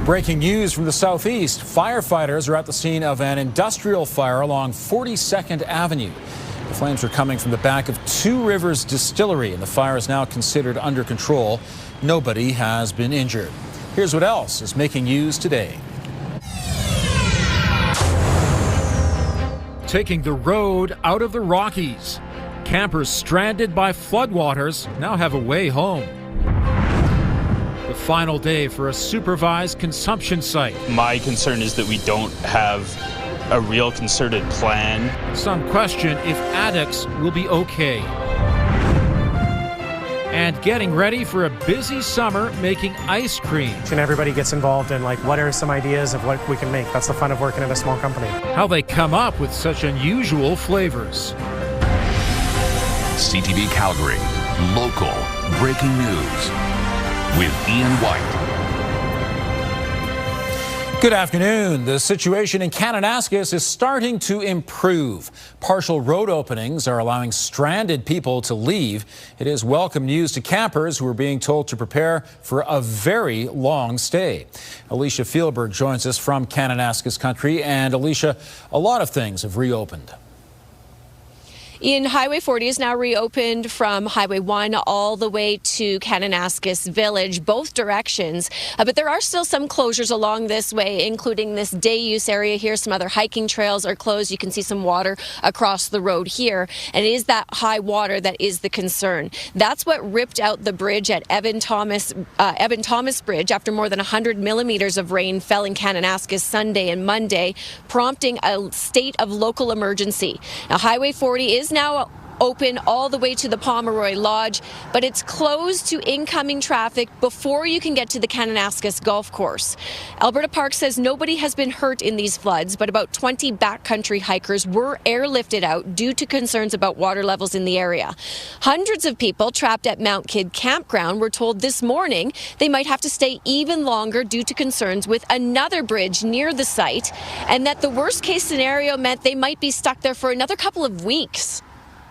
Breaking news from the southeast. Firefighters are at the scene of an industrial fire along 42nd Avenue. The flames are coming from the back of Two Rivers Distillery, and the fire is now considered under control. Nobody has been injured. Here's what else is making news today. Taking the road out of the Rockies. Campers stranded by floodwaters now have a way home. The final day for a supervised consumption site. My concern is that we don't have a real concerted plan. Some question if addicts will be okay. And getting ready for a busy summer making ice cream. And everybody gets involved in what are some ideas of what we can make. That's the fun of working at a small company. How they come up with such unusual flavors. CTV Calgary, local breaking news with Ian White. Good afternoon. The situation in Kananaskis is starting to improve. Partial road openings are allowing stranded people to leave. It is welcome news to campers who are being told to prepare for a very long stay. Alicia Fielberg joins us from Kananaskis country. And Alicia, a lot of things have reopened. Ian, Highway 40 is now reopened from Highway 1 all the way to Kananaskis Village, both directions. But there are still some closures along this way, including this day use area here. Some other hiking trails are closed. You can see some water across the road here. And it is that high water that is the concern. That's what ripped out the bridge at Evan Thomas Bridge after more than 100 millimeters of rain fell in Kananaskis Sunday and Monday, prompting a state of local emergency. Now, Highway 40 is now open all the way to the Pomeroy Lodge, but it's closed to incoming traffic before you can get to the Kananaskis Golf Course. Alberta Park says nobody has been hurt in these floods, but about 20 backcountry hikers were airlifted out due to concerns about water levels in the area. Hundreds of people trapped at Mount Kidd Campground were told this morning they might have to stay even longer due to concerns with another bridge near the site, and that the worst case scenario meant they might be stuck there for another couple of weeks.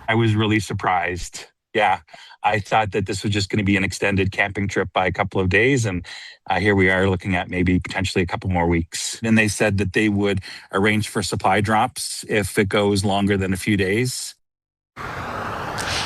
I was really surprised. Yeah, I thought that this was just going to be an extended camping trip by a couple of days. And here we are looking at maybe potentially a couple more weeks. And they said that they would arrange for supply drops if it goes longer than a few days.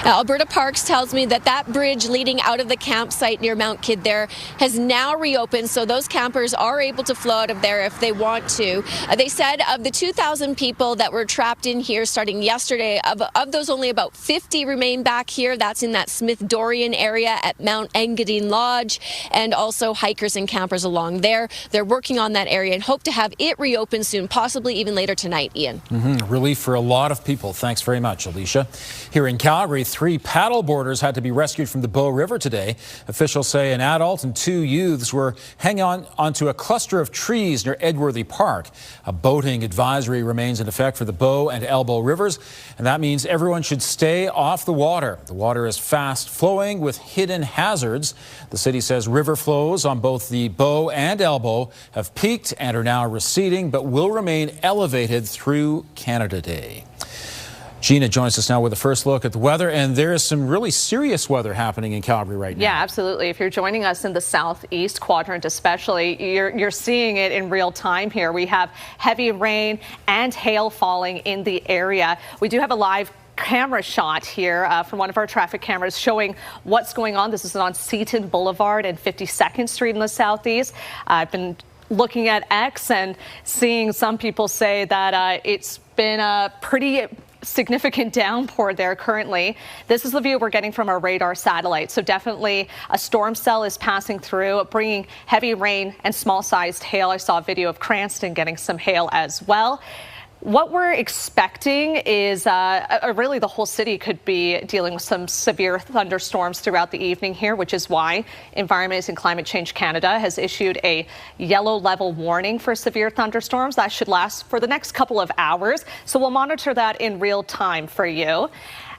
Now, Alberta Parks tells me that bridge leading out of the campsite near Mount Kidd there has now reopened, so those campers are able to flow out of there if they want to. They said of the 2,000 people that were trapped in here starting yesterday, of those only about 50 remain back here. That's in that Smith-Dorian area at Mount Engadine Lodge, and also hikers and campers along there. They're working on that area and hope to have it reopen soon, possibly even later tonight, Ian. Relief for a lot of people. Thanks very much, Alicia. Here in Calgary, 3 paddleboarders had to be rescued from the Bow River today. Officials say an adult and 2 youths were hanging onto a cluster of trees near Edworthy Park. A boating advisory remains in effect for the Bow and Elbow Rivers, and that means everyone should stay off the water. The water is fast flowing with hidden hazards. The city says river flows on both the Bow and Elbow have peaked and are now receding, but will remain elevated through Canada Day. Gina joins us now with a first look at the weather, and there is some really serious weather happening in Calgary right now. Yeah, absolutely. If you're joining us in the southeast quadrant especially, you're seeing it in real time here. We have heavy rain and hail falling in the area. We do have a live camera shot here from one of our traffic cameras showing what's going on. This is on Seaton Boulevard and 52nd Street in the southeast. I've been looking at X and seeing some people say that it's been a pretty significant downpour there currently. This is the view we're getting from our radar satellite. So definitely a storm cell is passing through, bringing heavy rain and small-sized hail. I saw a video of Cranston getting some hail as well. What we're expecting is really the whole city could be dealing with some severe thunderstorms throughout the evening here, which is why Environment and Climate Change Canada has issued a yellow level warning for severe thunderstorms. That should last for the next couple of hours. So we'll monitor that in real time for you.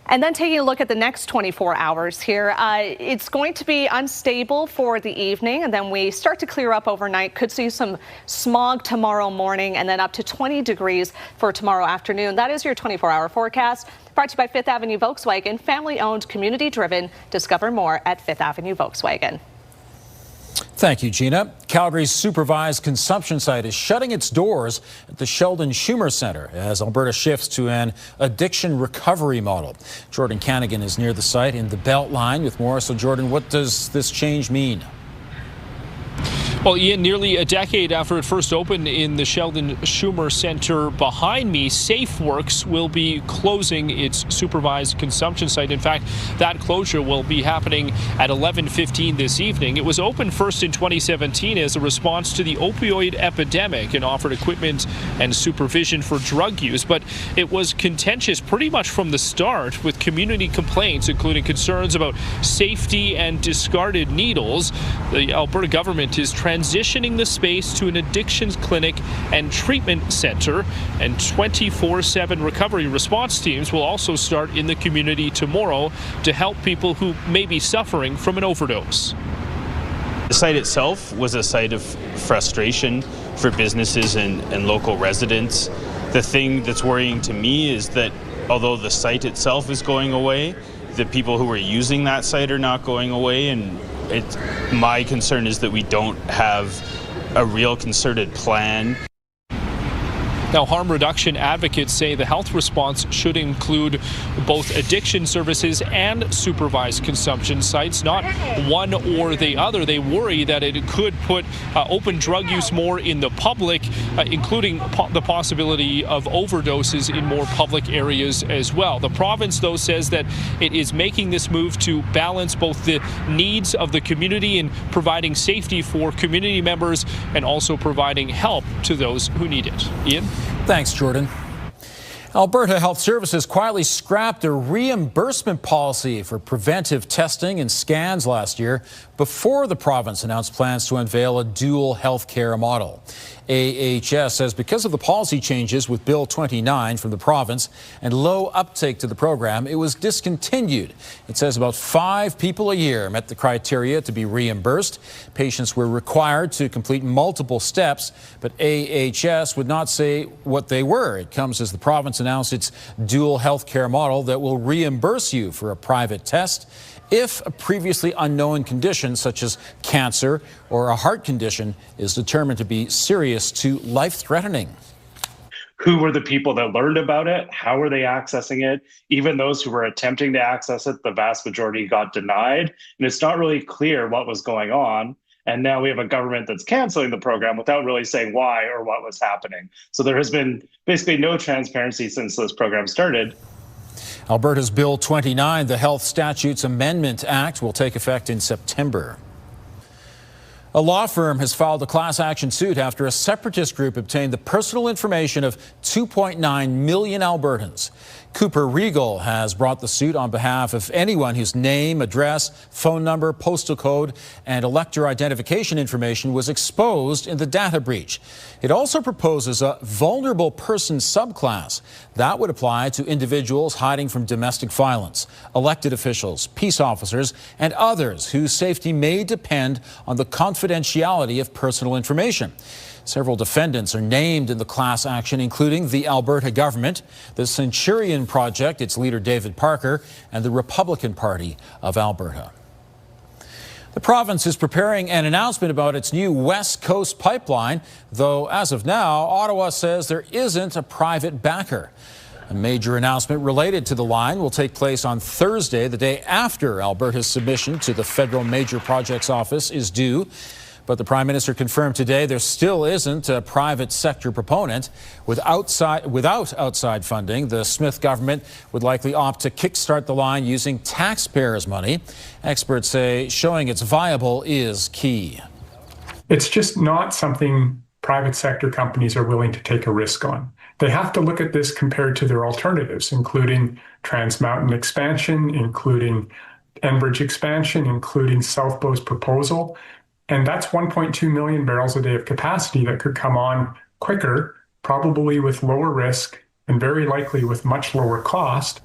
And then taking a look at the next 24 hours here, it's going to be unstable for the evening, and then we start to clear up overnight. Could see some smog tomorrow morning, and then up to 20 degrees for tomorrow afternoon. That is your 24-hour forecast. Brought to you by Fifth Avenue Volkswagen, family-owned, community-driven. Discover more at Fifth Avenue Volkswagen. Thank you, Gina. Calgary's supervised consumption site is shutting its doors at the Sheldon Schumer Centre as Alberta shifts to an addiction recovery model. Jordan Canagan is near the site in the Beltline with more. So, Jordan, what does this change mean? Well, Ian, nearly a decade after it first opened in the Sheldon Schumer Centre behind me, SafeWorks will be closing its supervised consumption site. In fact, that closure will be happening at 11:15 this evening. It was opened first in 2017 as a response to the opioid epidemic and offered equipment and supervision for drug use. But it was contentious pretty much from the start, with community complaints, including concerns about safety and discarded needles. The Alberta government is transitioning the space to an addictions clinic and treatment center, and 24/7 recovery response teams will also start in the community tomorrow to help people who may be suffering from an overdose. The site itself was a site of frustration for businesses and local residents. The thing that's worrying to me is that although the site itself is going away, the people who are using that site are not going away, and my concern is that we don't have a real concerted plan. Now, harm reduction advocates say the health response should include both addiction services and supervised consumption sites, not one or the other. They worry that it could put open drug use more in the public, including the possibility of overdoses in more public areas as well. The province, though, says that it is making this move to balance both the needs of the community in providing safety for community members and also providing help to those who need it. Ian? Thanks, Jordan. Alberta Health Services quietly scrapped a reimbursement policy for preventive testing and scans last year before the province announced plans to unveil a dual health care model. AHS says because of the policy changes with Bill 29 from the province and low uptake to the program, it was discontinued. It says about 5 people a year met the criteria to be reimbursed. Patients were required to complete multiple steps, but AHS would not say what they were. It comes as the province announced its dual health care model that will reimburse you for a private test if a previously unknown condition such as cancer or a heart condition is determined to be serious to life-threatening. Who were the people that learned about it? How were they accessing it? Even those who were attempting to access it, the vast majority got denied. And it's not really clear what was going on. And now we have a government that's canceling the program without really saying why or what was happening. So there has been basically no transparency since this program started. Alberta's Bill 29, the Health Statutes Amendment Act, will take effect in September. A law firm has filed a class action suit after a separatist group obtained the personal information of 2.9 million Albertans. Cooper Regal has brought the suit on behalf of anyone whose name, address, phone number, postal code, and elector identification information was exposed in the data breach. It also proposes a vulnerable person subclass that would apply to individuals hiding from domestic violence, elected officials, peace officers, and others whose safety may depend on the confidentiality of personal information. Several defendants are named in the class action, including the Alberta government, the Centurion Project, its leader David Parker, and the Republican Party of Alberta. The province is preparing an announcement about its new West Coast pipeline, though as of now, Ottawa says there isn't a private backer. A major announcement related to the line will take place on Thursday, the day after Alberta's submission to the Federal Major Projects Office is due. But the Prime Minister confirmed today there still isn't a private sector proponent. Without outside funding, the Smith government would likely opt to kickstart the line using taxpayers' money. Experts say showing it's viable is key. It's just not something private sector companies are willing to take a risk on. They have to look at this compared to their alternatives, including Trans Mountain expansion, including Enbridge expansion, including South Bow's proposal. And that's 1.2 million barrels a day of capacity that could come on quicker, probably with lower risk, and very likely with much lower cost.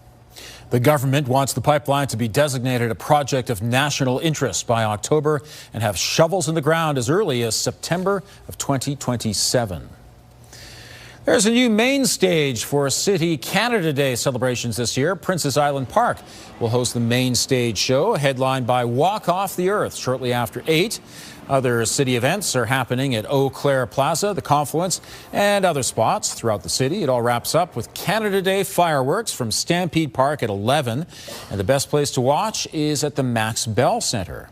The government wants the pipeline to be designated a project of national interest by October and have shovels in the ground as early as September of 2027. There's a new main stage for City Canada Day celebrations this year. Princess Island Park will host the main stage show, headlined by Walk Off the Earth shortly after 8. Other city events are happening at Eau Claire Plaza, the Confluence, and other spots throughout the city. It all wraps up with Canada Day fireworks from Stampede Park at 11. And the best place to watch is at the Max Bell Centre.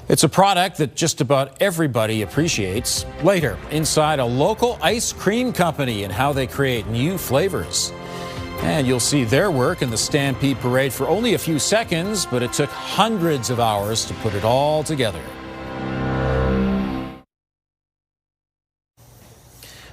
It's a product that just about everybody appreciates. Later, inside a local ice cream company and how they create new flavors. And you'll see their work in the Stampede Parade for only a few seconds, but it took hundreds of hours to put it all together.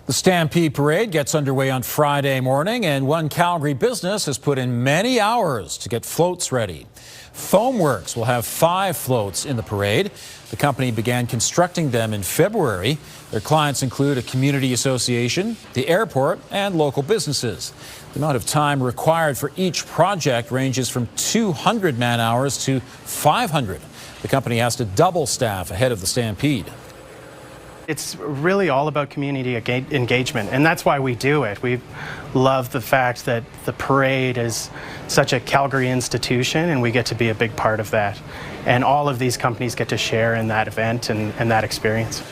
The Stampede Parade gets underway on Friday morning, and one Calgary business has put in many hours to get floats ready. Foamworks will have 5 floats in the parade. The company began constructing them in February. Their clients include a community association, the airport, and local businesses. The amount of time required for each project ranges from 200 man-hours to 500. The company has to double staff ahead of the Stampede. It's really all about community engagement, and that's why we do it. We love the fact that the parade is such a Calgary institution, and we get to be a big part of that. And all of these companies get to share in that event and that experience.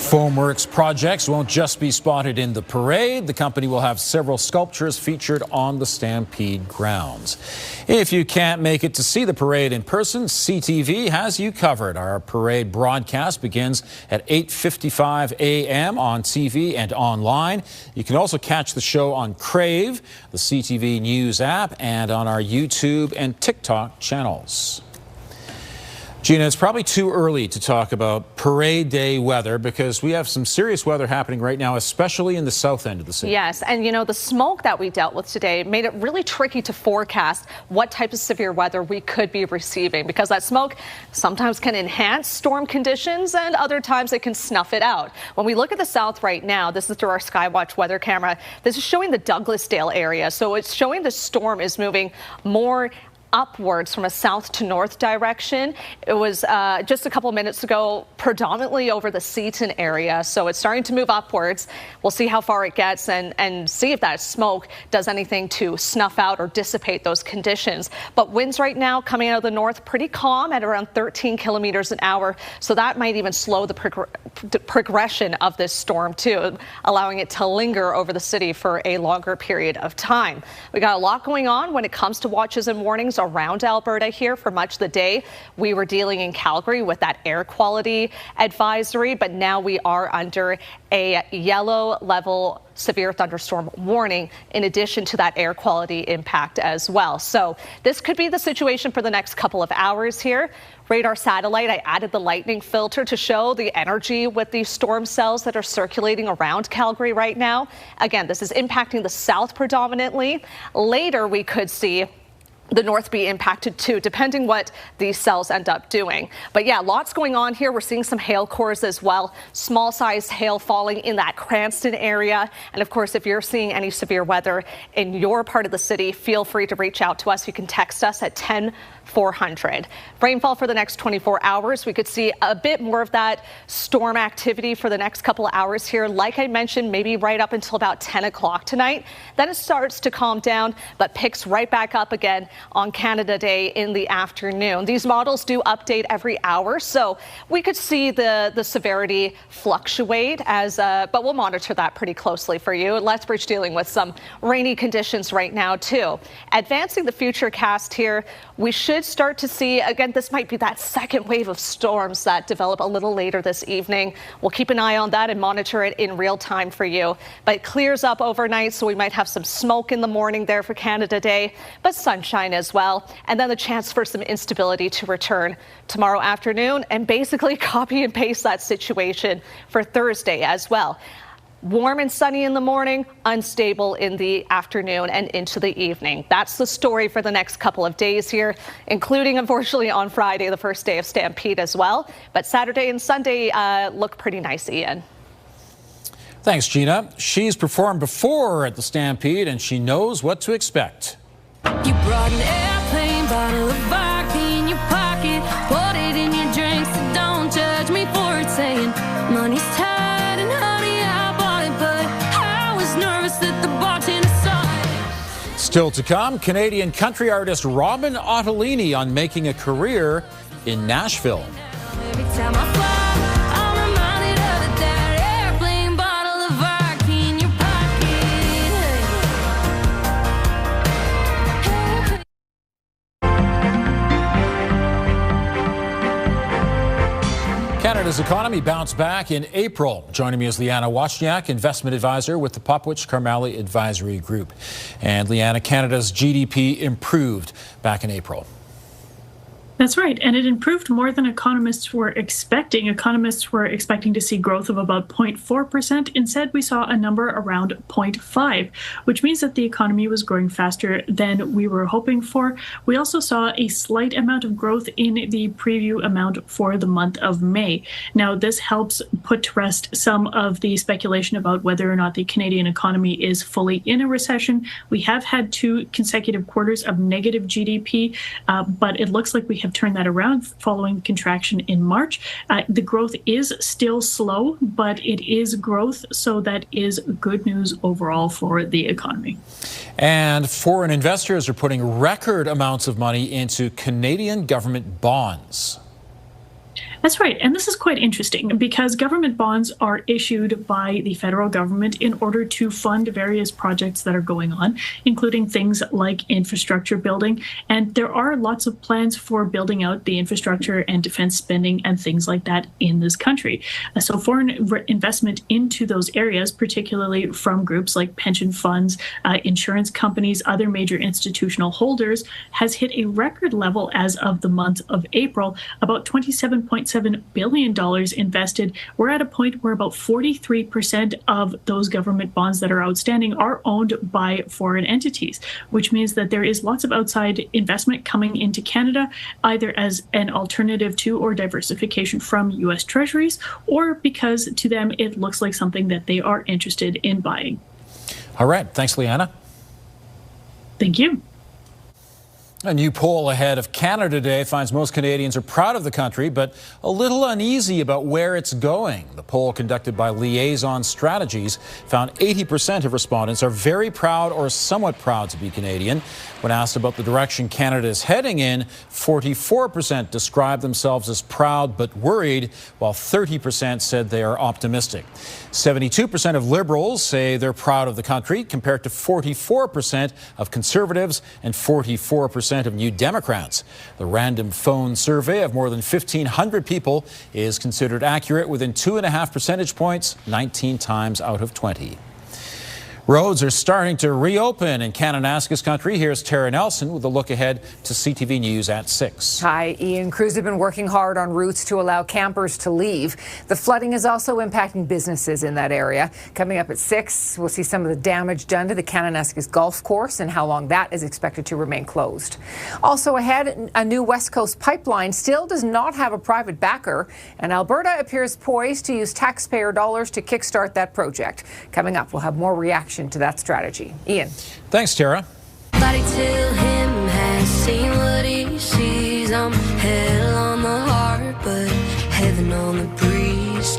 Foamworks projects won't just be spotted in the parade. The company will have several sculptures featured on the Stampede grounds. If you can't make it to see the parade in person, CTV has you covered. Our parade broadcast begins at 8:55 a.m. on TV and online. You can also catch the show on Crave, the CTV News app, and on our YouTube and TikTok channels. Gina, it's probably too early to talk about parade day weather because we have some serious weather happening right now, especially in the south end of the city. Yes, and you know, the smoke that we dealt with today made it really tricky to forecast what type of severe weather we could be receiving, because that smoke sometimes can enhance storm conditions and other times it can snuff it out. When we look at the south right now, this is through our Skywatch weather camera, this is showing the Douglasdale area. So it's showing the storm is moving more upwards from a south to north direction. It was just a couple minutes ago predominantly over the Seaton area, so it's starting to move upwards. We'll see how far it gets and see if that smoke does anything to snuff out or dissipate those conditions. But winds right now coming out of the north pretty calm at around 13 kilometers an hour, so that might even slow the progression of this storm too, allowing it to linger over the city for a longer period of time. We got a lot going on when it comes to watches and warnings around Alberta here for much of the day. We were dealing in Calgary with that air quality advisory, but now we are under a yellow level severe thunderstorm warning in addition to that air quality impact as well. So this could be the situation for the next couple of hours here. Radar satellite, I added the lightning filter to show the energy with these storm cells that are circulating around Calgary right now. Again, this is impacting the south predominantly. Later we could see the north be impacted too, depending what these cells end up doing. But yeah, lots going on here. We're seeing some hail cores as well. Small sized hail falling in that Cranston area. And of course, if you're seeing any severe weather in your part of the city, feel free to reach out to us. You can text us at 10400. Rainfall for the next 24 hours. We could see a bit more of that storm activity for the next couple of hours here. Like I mentioned, maybe right up until about 10 o'clock tonight. Then it starts to calm down, but picks right back up again on Canada Day in the afternoon. These models do update every hour, so we could see the severity fluctuate but we'll monitor that pretty closely for you. Lethbridge dealing with some rainy conditions right now too. Advancing the future cast here, we should start to see, again, this might be that second wave of storms that develop a little later this evening. We'll keep an eye on that and monitor it in real time for you. But it clears up overnight, so we might have some smoke in the morning there for Canada Day, but sunshine as well. And then the chance for some instability to return tomorrow afternoon and basically copy and paste that situation for Thursday as well. Warm and sunny in the morning, unstable in the afternoon and into the evening. That's the story for the next couple of days here, including, unfortunately, on Friday, the first day of Stampede as well. But Saturday and Sunday look pretty nice, Ian. Thanks, Gina. She's performed before at the Stampede, and she knows what to expect. You brought an airplane bottle of vodka in your pocket, put it in your drink, so don't judge me for it, saying money's tight and honey, I bought it Still to come, Canadian country artist Robin Ottolini on making a career in Nashville. Every time I fly, I'm reminded of that airplane bottle of vodka in your pocket. Canada's economy bounced back in April. Joining me is Liana Wachniak, investment advisor with the Popwich Karmali Advisory Group. And Liana, Canada's GDP improved back in April. That's right, and it improved more than economists were expecting. Economists were expecting to see growth of about 0.4%. Instead, we saw a number around 0.5, which means that the economy was growing faster than we were hoping for. We also saw a slight amount of growth in the preview amount for the month of May. Now, this helps put to rest some of the speculation about whether or not the Canadian economy is fully in a recession. We have had 2 consecutive quarters of negative GDP, but it looks like we have turned that around following contraction in March. The growth is still slow, but it is growth, so that is good news overall for the economy. And foreign investors are putting record amounts of money into Canadian government bonds. That's right. And this is quite interesting because government bonds are issued by the federal government in order to fund various projects that are going on, including things like infrastructure building. And there are lots of plans for building out the infrastructure and defense spending and things like that in this country. So foreign investment into those areas, particularly from groups like pension funds, insurance companies, other major institutional holders, has hit a record level as of the month of April, about $27.7 billion invested. We're at a point where about 43% of those government bonds that are outstanding are owned by foreign entities, which means that there is lots of outside investment coming into Canada, either as an alternative to or diversification from U.S. treasuries, or because to them it looks like something that they are interested in buying. All right. Thanks, Liana. Thank you. A new poll ahead of Canada today finds most Canadians are proud of the country, but a little uneasy about where it's going. The poll conducted by Liaison Strategies found 80% of respondents are very proud or somewhat proud to be Canadian. When asked about the direction Canada is heading in, 44% described themselves as proud but worried, while 30% said they are optimistic. 72% of Liberals say they're proud of the country, compared to 44% of Conservatives and 44% of New Democrats. The random phone survey of more than 1,500 people is considered accurate within 2.5 percentage points, 19 times out of 20. Roads are starting to reopen in Kananaskis country. Here's Tara Nelson with a look ahead to CTV News at 6. Hi, Ian. Crews have been working hard on routes to allow campers to leave. The flooding is also impacting businesses in that area. Coming up at 6, we'll see some of the damage done to the Kananaskis golf course and how long that is expected to remain closed. Also ahead, a new West Coast pipeline still does not have a private backer, and Alberta appears poised to use taxpayer dollars to kickstart that project. Coming up, we'll have more reaction to that strategy. Ian. Thanks, Tara. Nobody till him has seen what he sees. I'm hell on the heart, but heaven on the breeze.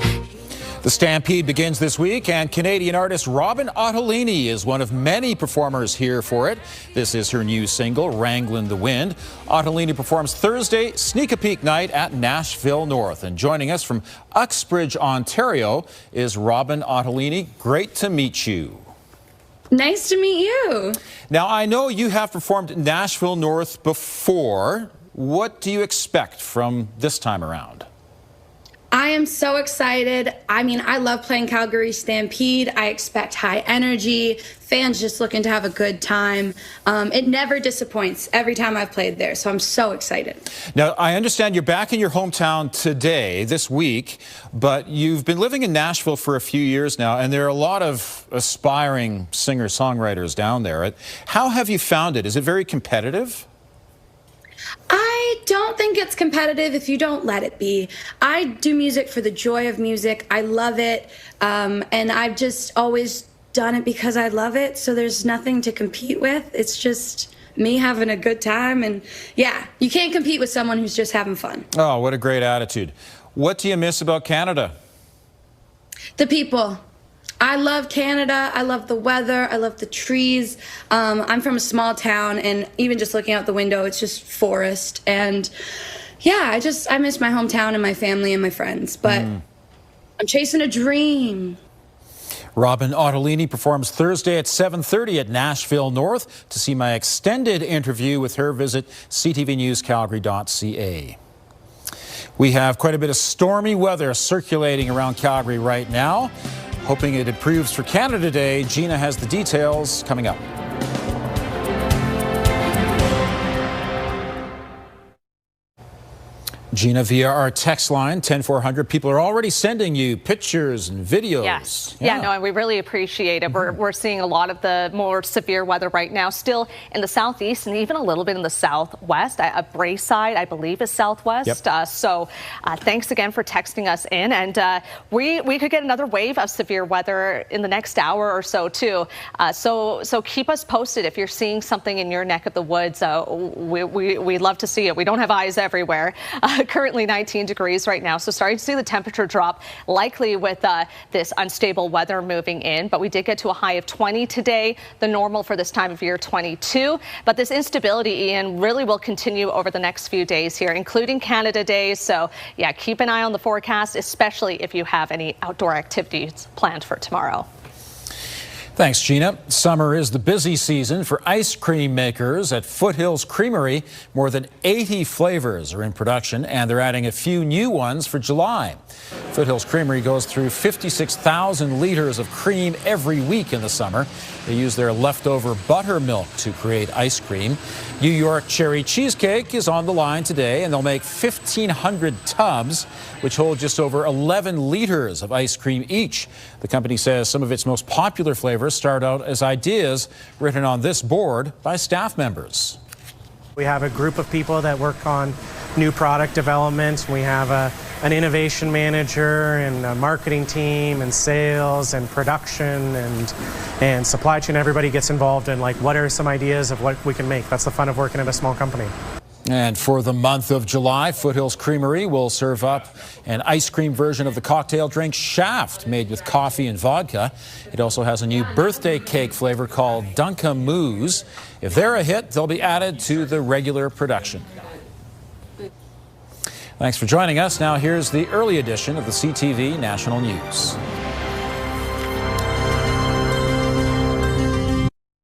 The Stampede begins this week, and Canadian artist Robin Ottolini is one of many performers here for it. This is her new single, Wranglin' the Wind. Ottolini performs Thursday, Sneak a Peek night at Nashville North. And joining us from Uxbridge, Ontario, is Robin Ottolini. Great to meet you. Nice to meet you. Now, I know you have performed Nashville North before. What do you expect from this time around? I am so excited. I mean, I love playing Calgary Stampede. I expect high energy, fans just looking to have a good time. It never disappoints every time I've played there, so I'm so excited. Now, I understand you're back in your hometown today, this week, but you've been living in Nashville for a few years now, and there are a lot of aspiring singer-songwriters down there. How have you found it? Is it very competitive? I don't think it's competitive if you don't let it be. I do music for the joy of music. I love it, and I've just always done it because I love it, so there's nothing to compete with. It's just me having a good time, and yeah, you can't compete with someone who's just having fun. Oh, what a great attitude. What do you miss about Canada? The people. I love Canada. I love the weather. I love the trees. I'm from a small town, and even just looking out the window, it's just forest. And yeah, I miss my hometown and my family and my friends. But I'm chasing a dream. Robin Ottolini performs Thursday at 7:30 at Nashville North. To see my extended interview with her, visit ctvnewscalgary.ca. We have quite a bit of stormy weather circulating around Calgary right now. Hoping it improves for Canada Day. Gina has the details coming up. Gina, via our text line, 10400, people are already sending you pictures and videos. Yes. Yeah, no, and we really appreciate it. We're seeing a lot of the more severe weather right now, still in the southeast and even a little bit in the southwest. Braeside, I believe, is southwest. Yep. So thanks again for texting us in. And we could get another wave of severe weather in the next hour or so, too. So keep us posted if you're seeing something in your neck of the woods. We'd love to see it. We don't have eyes everywhere. Currently 19 degrees right now, so starting to see the temperature drop, likely with this unstable weather moving in. But we did get to a high of 20 today, the normal for this time of year 22. But this instability, Ian, really will continue over the next few days here, including Canada Day. So yeah, keep an eye on the forecast, especially if you have any outdoor activities planned for tomorrow. Thanks, Gina. Summer is the busy season for ice cream makers at Foothills Creamery. More than 80 flavors are in production, and they're adding a few new ones for July. Foothills Creamery goes through 56,000 liters of cream every week in the summer. They use their leftover buttermilk to create ice cream. New York Cherry Cheesecake is on the line today, and they'll make 1,500 tubs, which hold just over 11 liters of ice cream each. The company says some of its most popular flavors start out as ideas written on this board by staff members. We have a group of people that work on new product development. We have an innovation manager and a marketing team and sales and production and supply chain. Everybody gets involved in what are some ideas of what we can make. That's the fun of working at a small company. And for the month of July, Foothills Creamery will serve up an ice cream version of the cocktail drink Shaft, made with coffee and vodka. It also has a new birthday cake flavor called Dunkamoos. If they're a hit, they'll be added to the regular production. Thanks for joining us. Now here's the early edition of the CTV National News.